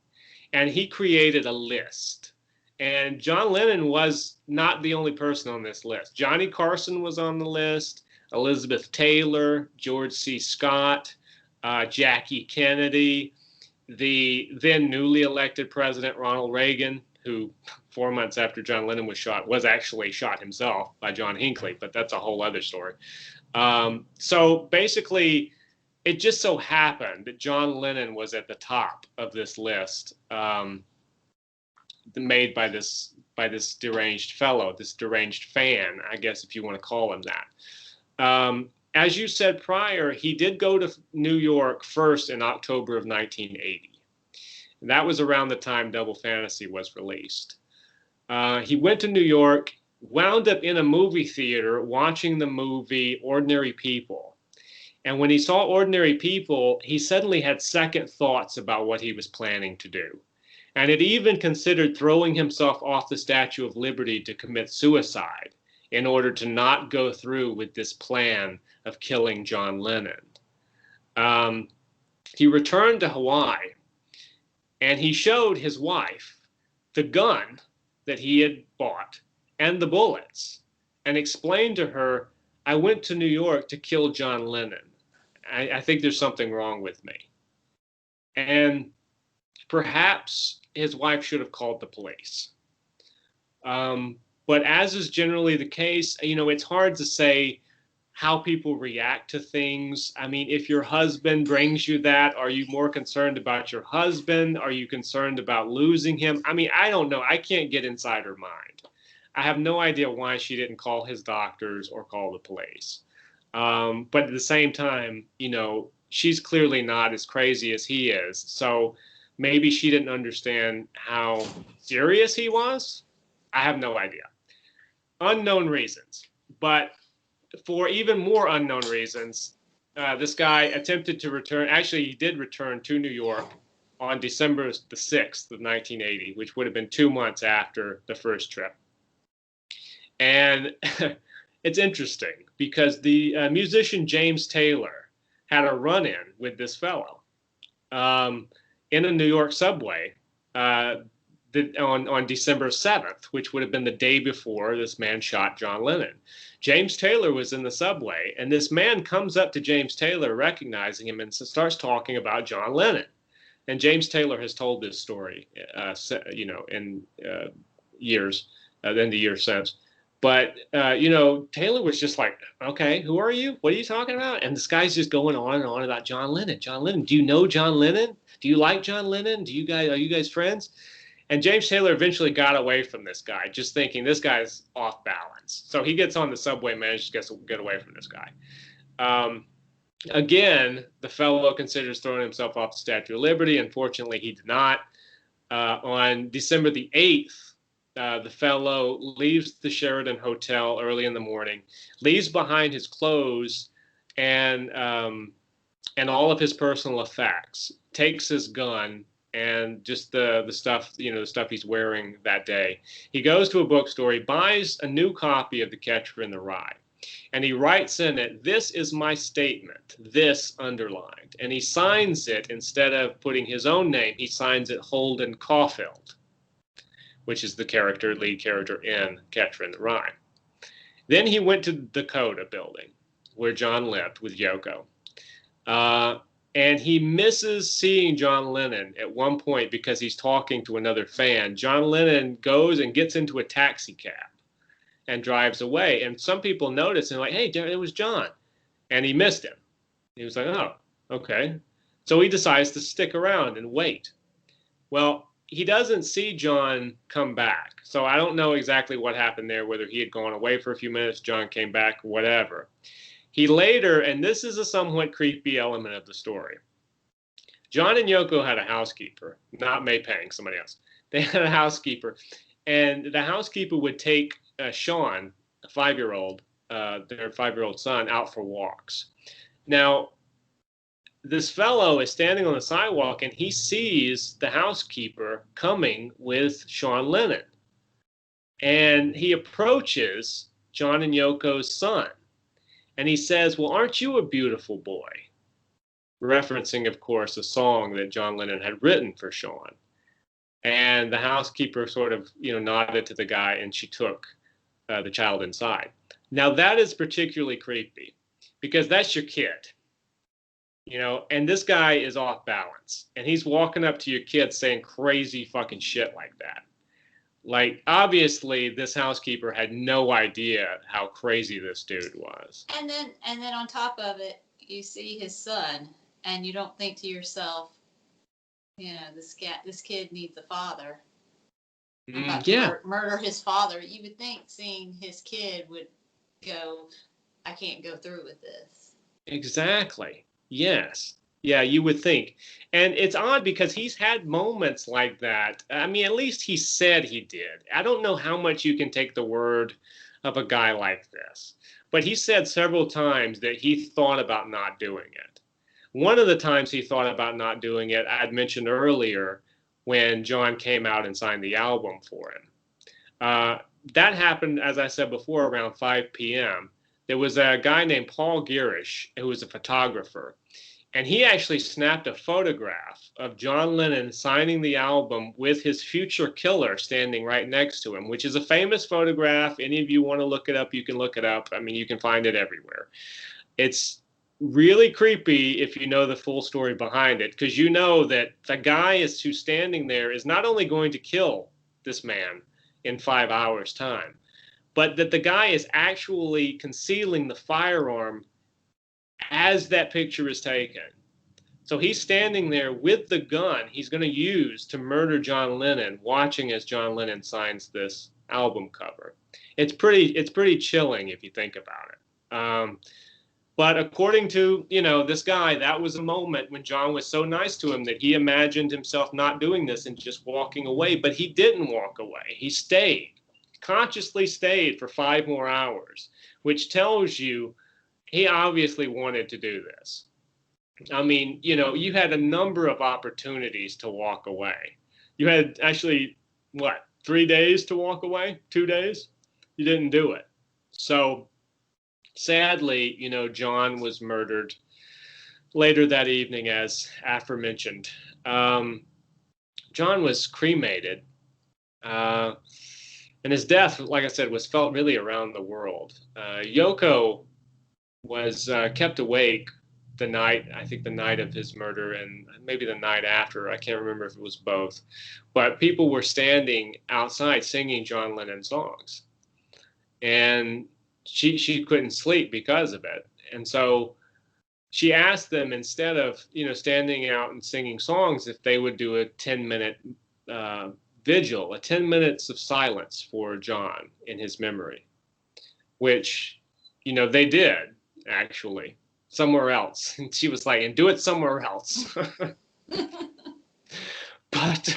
And he created a list. And John Lennon was not the only person on this list. Johnny Carson was on the list, Elizabeth Taylor, George C. Scott, Jackie Kennedy, the then newly elected President Ronald Reagan, who 4 months after John Lennon was shot, was actually shot himself by John Hinckley, but that's a whole other story. So basically, it just so happened that John Lennon was at the top of this list, made by this deranged fellow, this deranged fan, I guess, if you want to call him that. As you said prior, he did go to New York first in October of 1980. And that was around the time Double Fantasy was released. He went to New York, wound up in a movie theater watching the movie Ordinary People. And when he saw Ordinary People, he suddenly had second thoughts about what he was planning to do. And had even considered throwing himself off the Statue of Liberty to commit suicide in order to not go through with this plan of killing John Lennon. He returned to Hawaii, and he showed his wife the gun that he had bought and the bullets, and explained to her, I went to New York to kill John Lennon. I think there's something wrong with me. And perhaps his wife should have called the police. But as is generally the case, you know, it's hard to say how people react to things. I mean, if your husband brings you that, are you more concerned about your husband? Are you concerned about losing him? I mean, I don't know. I can't get inside her mind. I have no idea why she didn't call his doctors or call the police. But at the same time, she's clearly not as crazy as he is. So maybe she didn't understand how serious he was. I have no idea. Unknown reasons. But for even more unknown reasons, this guy attempted to return. Actually, he did return to New York on December the 6th of 1980, which would have been 2 months after the first trip. And it's interesting because the musician James Taylor had a run-in with this fellow in a New York subway on December 7th, which would have been the day before this man shot John Lennon. James Taylor was in the subway, and this man comes up to James Taylor, recognizing him, and starts talking about John Lennon. And James Taylor has told this story, in years, in the years since. But, Taylor was just like, okay, who are you? What are you talking about? And this guy's just going on and on about John Lennon. John Lennon. Do you know John Lennon? Do you like John Lennon? Are you guys friends? And James Taylor eventually got away from this guy, just thinking this guy's off balance. So he gets on the subway, manages to get away from this guy. Again, the fellow considers throwing himself off the Statue of Liberty. Unfortunately, he did not. On December the 8th, the fellow leaves the Sheraton Hotel early in the morning, leaves behind his clothes and all of his personal effects, takes his gun and just the stuff, the stuff he's wearing that day. He goes to a bookstore, he buys a new copy of The Catcher in the Rye, and he writes in it, "This is my statement," this underlined, and he signs it. Instead of putting his own name, he signs it Holden Caulfield, which is the lead character in Catcher in the Rye. Then he went to the Dakota building where John lived with Yoko. And he misses seeing John Lennon at one point because he's talking to another fan. John Lennon goes and gets into a taxi cab and drives away. And some people notice and like, hey, it was John. And he missed him. He was like, oh, okay. So he decides to stick around and wait. Well, he doesn't see John come back. So I don't know exactly what happened there, whether he had gone away for a few minutes, John came back, whatever. He later, and this is a somewhat creepy element of the story, John and Yoko had a housekeeper, not May Pang, somebody else. They had a housekeeper, and the housekeeper would take Sean, a 5-year-old, their 5-year-old son, out for walks. Now, this fellow is standing on the sidewalk, and he sees the housekeeper coming with Sean Lennon. And he approaches John and Yoko's son. And he says, well, aren't you a beautiful boy? Referencing, of course, a song that John Lennon had written for Sean. And the housekeeper sort of, nodded to the guy, and she took the child inside. Now, that is particularly creepy because that's your kid, and this guy is off balance. And he's walking up to your kid saying crazy fucking shit like that. Like, obviously, this housekeeper had no idea how crazy this dude was. And then on top of it, you see his son, and you don't think to yourself, this kid needs a father. About to murder his father. You would think seeing his kid would go, I can't go through with this. Exactly. Yes. Yeah, you would think. And it's odd because he's had moments like that. I mean, at least he said he did. I don't know how much you can take the word of a guy like this. But he said several times that he thought about not doing it. One of the times he thought about not doing it, I had mentioned earlier when John came out and signed the album for him. That happened, as I said before, around 5 p.m. There was a guy named Paul Girish who was a photographer. And he actually snapped a photograph of John Lennon signing the album with his future killer standing right next to him, which is a famous photograph. Any of you want to look it up, you can look it up. I mean, you can find it everywhere. It's really creepy if you know the full story behind it, because you know that the guy who's standing there is not only going to kill this man in 5 hours' time, but that the guy is actually concealing the firearm as that picture is taken. So he's standing there with the gun he's going to use to murder John Lennon, watching as John Lennon signs this album cover. It's pretty chilling if you think about it. But according to, this guy, that was a moment when John was so nice to him that he imagined himself not doing this and just walking away. But he didn't walk away. He stayed, consciously stayed for 5 more hours, which tells you he obviously wanted to do this. I mean, you had a number of opportunities to walk away. You had actually, 3 days to walk away? 2 days? You didn't do it. So sadly, John was murdered later that evening, as aforementioned. John was cremated, and his death, like I said, was felt really around the world. Yoko was kept awake the night of his murder, and maybe the night after. I can't remember if it was both. But people were standing outside singing John Lennon songs. And she couldn't sleep because of it. And so she asked them, instead of, standing out and singing songs, if they would do a 10-minute vigil, 10 minutes of silence for John in his memory, which, they did, actually, somewhere else. And she was like, and do it somewhere else. But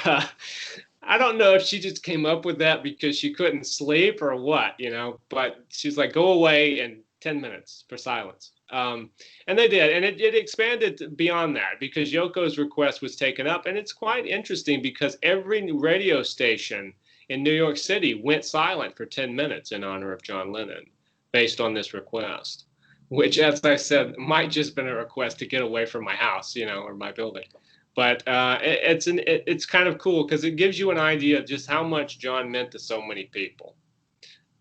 I don't know if she just came up with that because she couldn't sleep or what, but she's like, go away in 10 minutes for silence. And they did. And it expanded beyond that because Yoko's request was taken up. And it's quite interesting because every radio station in New York City went silent for 10 minutes in honor of John Lennon based on this request, which, as I said, might just been a request to get away from my house, or my building. But it's kind of cool because it gives you an idea of just how much John meant to so many people.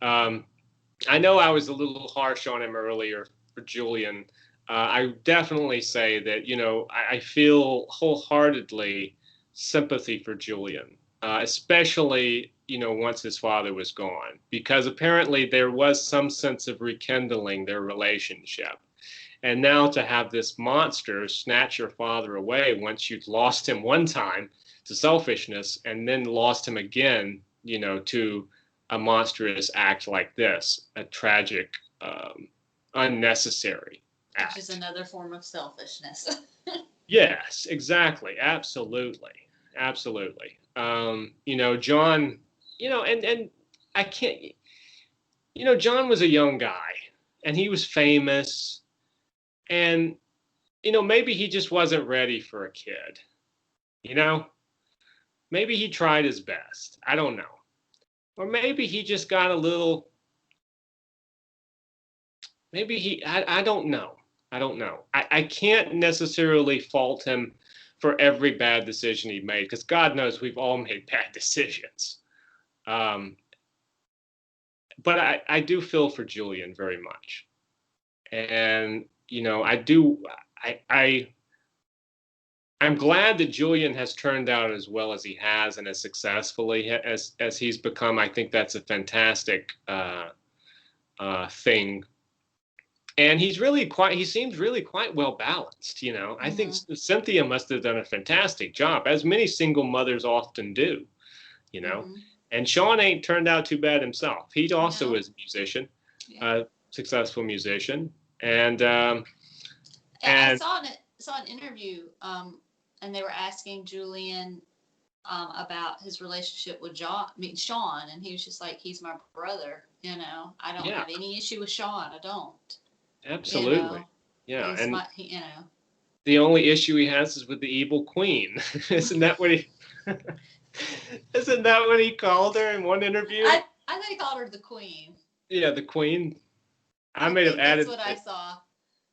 I know I was a little harsh on him earlier for Julian. I definitely say that, I feel wholeheartedly sympathy for Julian, especially, once his father was gone, because apparently there was some sense of rekindling their relationship. And now to have this monster snatch your father away once you'd lost him one time to selfishness and then lost him again, to a monstrous act like this, a tragic, unnecessary act. Which is another form of selfishness. Yes, exactly. Absolutely. Absolutely. John, and I can't, John was a young guy and he was famous. And, maybe he just wasn't ready for a kid, maybe he tried his best. I don't know. Or maybe he just got a little, I don't know. I don't know. I can't necessarily fault him for every bad decision he made, because God knows we've all made bad decisions. But I do feel for Julian very much. And I'm glad that Julian has turned out as well as he has and as successfully as he's become. I think that's a fantastic thing. And he seems really quite well balanced, Mm-hmm. I think Cynthia must have done a fantastic job, as many single mothers often do, Mm-hmm. And Sean ain't turned out too bad himself. He also is a musician, successful musician. And I saw an interview, and they were asking Julian about his relationship with Sean, and he was just like, "He's my brother, I don't have any issue with Sean. I don't." Absolutely, and the only issue he has is with the evil queen. Isn't that what he? Isn't that what he called her in one interview? I think he called her the queen. Yeah, the queen. I may have added. That's what I saw.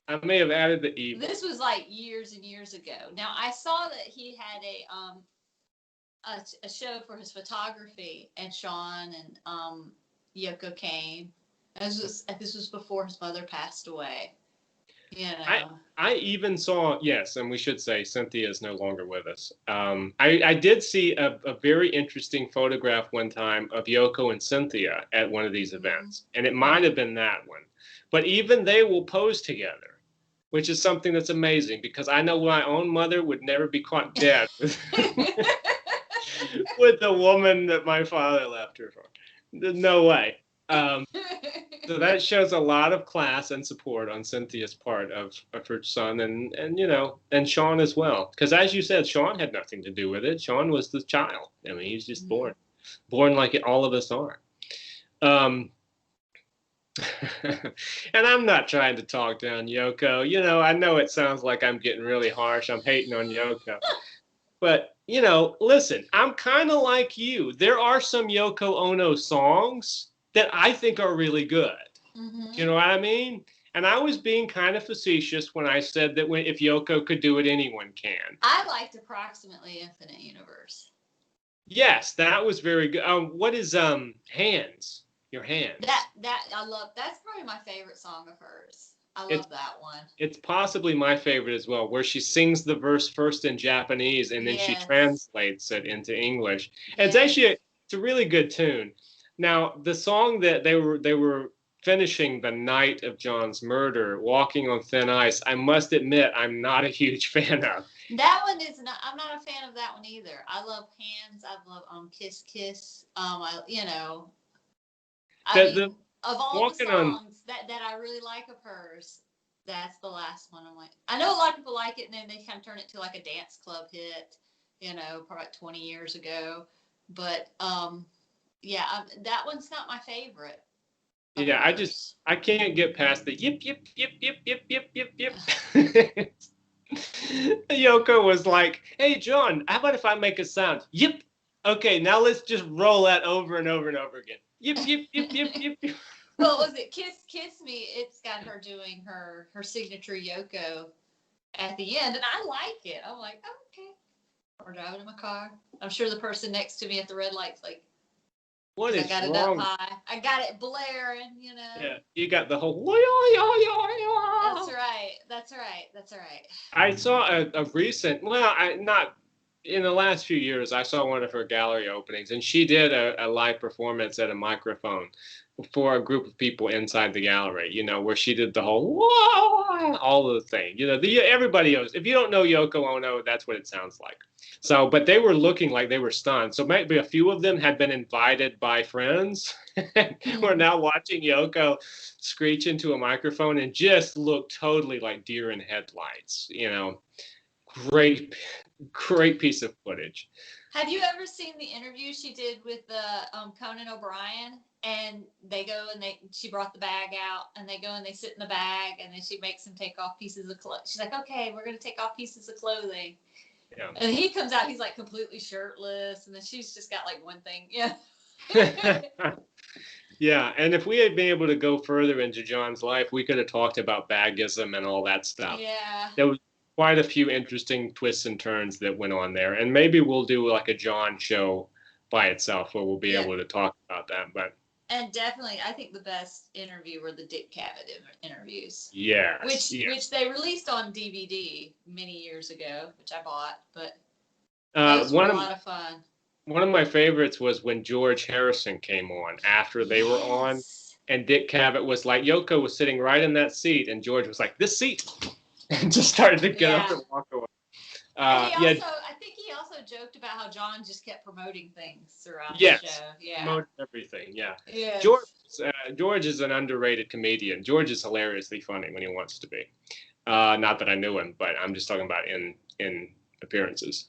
I may have added the evil. This was like years and years ago. Now I saw that he had a show for his photography, and Sean and Yoko came. This was before his mother passed away. I even saw, yes, and we should say Cynthia is no longer with us. I did see a very interesting photograph one time of Yoko and Cynthia at one of these events, and it might have been that one. But even they will pose together, which is something that's amazing, because I know my own mother would never be caught dead with the woman that my father left her for. No way. So that shows a lot of class and support on Cynthia's part of her son and and Sean as well. Because as you said, Sean had nothing to do with it. Sean was the child. I mean, he's just born like all of us are. Um, and I'm not trying to talk down Yoko. I know it sounds like I'm getting really harsh. I'm hating on Yoko. But, listen, I'm kind of like you. There are some Yoko Ono songs that I think are really good. You know what I mean? And I was being kind of facetious when I said that if Yoko could do it, anyone can. I liked Approximately Infinite Universe. Yes, that was very good. What is Hands? Your Hands. That I love. That's probably my favorite song of hers. I love that one. It's possibly my favorite as well, where she sings the verse first in Japanese and then she translates it into English. It's actually it's a really good tune. Now, the song that they were finishing the night of John's murder, Walking on Thin Ice, I must admit I'm not a huge fan of. That one is not. I'm not a fan of that one either. I love Hands. I love Kiss Kiss. I mean, of all the songs that I really like of hers, that's the last one. I'm like, I know a lot of people like it, and then they kind of turn it to like a dance club hit, probably like 20 years ago. But that one's not my favorite. Yeah, I can't get past the yip yip yip yip yip yip yip yip. Yoko was like, "Hey John, how about if I make a sound? Yip. Okay, now let's just roll that over and over and over again. Yip yip yip yip yip yip." Well, was it Kiss Me? It's got her doing her signature Yoko at the end, and I like it. I'm like, okay. Or driving in my car. I'm sure the person next to me at the red light's like, what is I got wrong? It up high. I got it blaring, Yeah, you got the whole. That's right. I saw a recent. Well, not in the last few years. I saw one of her gallery openings, and she did a live performance at a microphone for a group of people inside the gallery. Where she did the whole all of the thing. Everybody knows. If you don't know Yoko Ono, that's what it sounds like. So, but they were looking like they were stunned. So maybe a few of them had been invited by friends who are now watching Yoko screech into a microphone and just look totally like deer in headlights. Great piece of footage. Have you ever seen the interview she did with Conan O'Brien? And they go and she brought the bag out, and they go and they sit in the bag, and then she makes him take off pieces of clothes. She's like, okay, we're going to take off pieces of clothing. Yeah. And he comes out, he's like completely shirtless, and then she's just got like one thing. Yeah. Yeah, and if we had been able to go further into John's life, we could have talked about bagism and all that stuff. Yeah. There was quite a few interesting twists and turns that went on there, and maybe we'll do like a John show by itself where we'll be able to talk about that. And definitely, I think the best interview were the Dick Cavett interviews. Yeah. Which they released on DVD many years ago, which I bought, but those were a lot of fun. One of my favorites was when George Harrison came on after they were on, and Dick Cavett was like, Yoko was sitting right in that seat, and George was like, this seat, and just started to get up and walk away. I think he also joked about how John just kept promoting things throughout the show. Yeah, promoted everything. Yeah. Yes. George is an underrated comedian. George is hilariously funny when he wants to be. Not that I knew him, but I'm just talking about in appearances,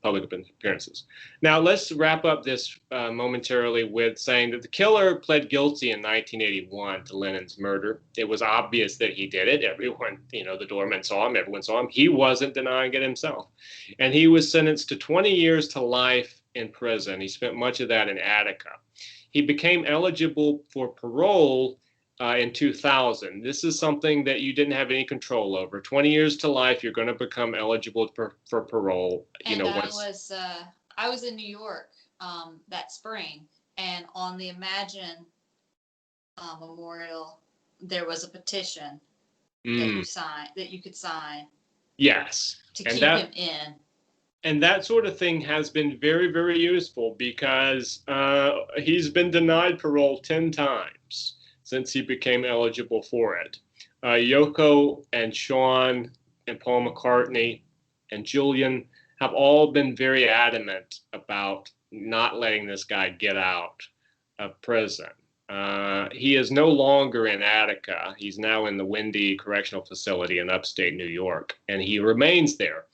public appearances. Now let's wrap up this momentarily with saying that the killer pled guilty in 1981 to Lennon's murder. It was obvious that he did it. Everyone, the doorman saw him. Everyone saw him. He wasn't denying it himself. And he was sentenced to 20 years to life in prison. He spent much of that in Attica. He became eligible for parole in 2000. This is something that you didn't have any control over. 20 years to life, you're going to become eligible for parole. And I was in New York that spring, and on the Imagine Memorial, there was a petition that you could sign. Yes. To keep him in. And that sort of thing has been very, very useful because he's been denied parole 10 times since he became eligible for it. Yoko and Sean and Paul McCartney and Julian have all been very adamant about not letting this guy get out of prison. He is no longer in Attica. He's now in the Windy Correctional Facility in upstate New York, and he remains there,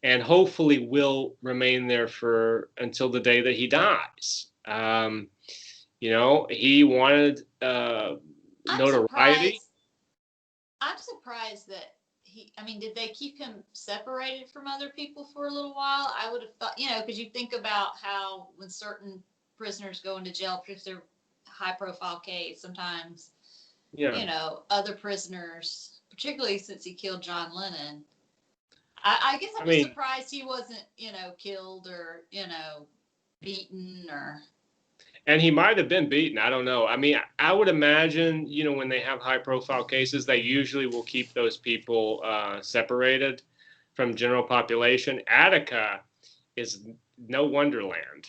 and hopefully will remain there for until the day that he dies. He wanted notoriety. I'm surprised that did they keep him separated from other people for a little while? I would have thought, because you think about how when certain prisoners go into jail, because they're high profile case, sometimes, other prisoners, particularly since he killed John Lennon. I guess I'm just surprised he wasn't, killed or, beaten or. And he might have been beaten. I don't know. I mean, I would imagine, when they have high profile cases, they usually will keep those people separated from general population. Attica is no wonderland.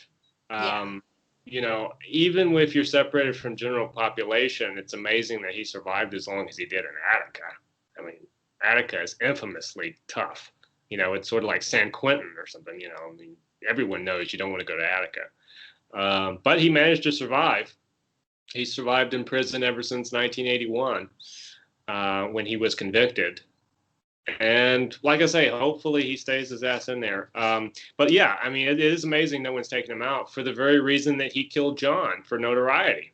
Even if you're separated from general population, it's amazing that he survived as long as he did in Attica. I mean, Attica is infamously tough. It's sort of like San Quentin or something, everyone knows you don't want to go to Attica. But he managed to survive. He survived in prison ever since 1981 when he was convicted. And like I say, hopefully he stays his ass in there. But yeah, it is amazing no one's taken him out for the very reason that he killed John, for notoriety.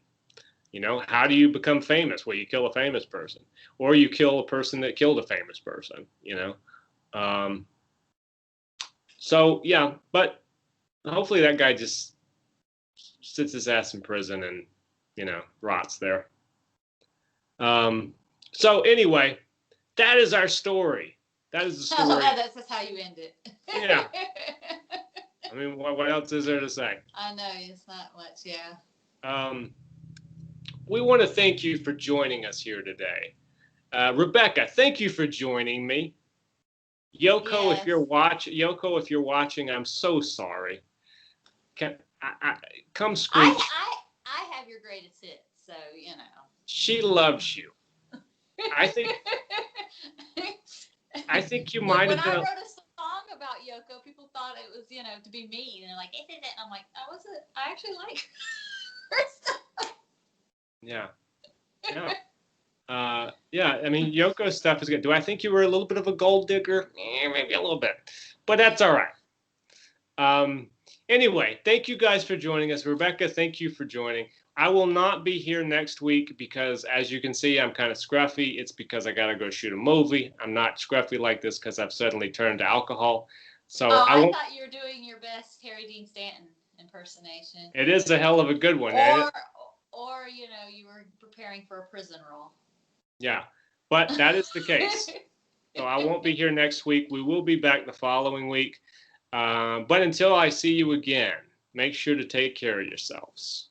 How do you become famous? Well, you kill a famous person, or you kill a person that killed a famous person, So yeah, but hopefully that guy just sits his ass in prison and, rots there. So anyway, that is our story. That is the story. That's just how you end it. Yeah. What else is there to say? I know, it's not much, yeah. We want to thank you for joining us here today. Rebecca, thank you for joining me. Yoko, yes. If you're watching, I'm so sorry. Come screech. I have your greatest hits, so She loves you. I think you might have been. When I wrote a song about Yoko, people thought it was, to be mean, and like, and I'm like, I actually like her stuff. Yeah. Yoko's stuff is good. Do I think you were a little bit of a gold digger? Maybe a little bit, but that's all right. Anyway, thank you guys for joining us. Rebecca, thank you for joining. I will not be here next week because, as you can see, I'm kind of scruffy. It's because I got to go shoot a movie. I'm not scruffy like this because I've suddenly turned to alcohol. So I thought you were doing your best Harry Dean Stanton impersonation. It is a hell of a good one. Or you were preparing for a prison role. Yeah, but that is the case. So I won't be here next week. We will be back the following week. But until I see you again, make sure to take care of yourselves.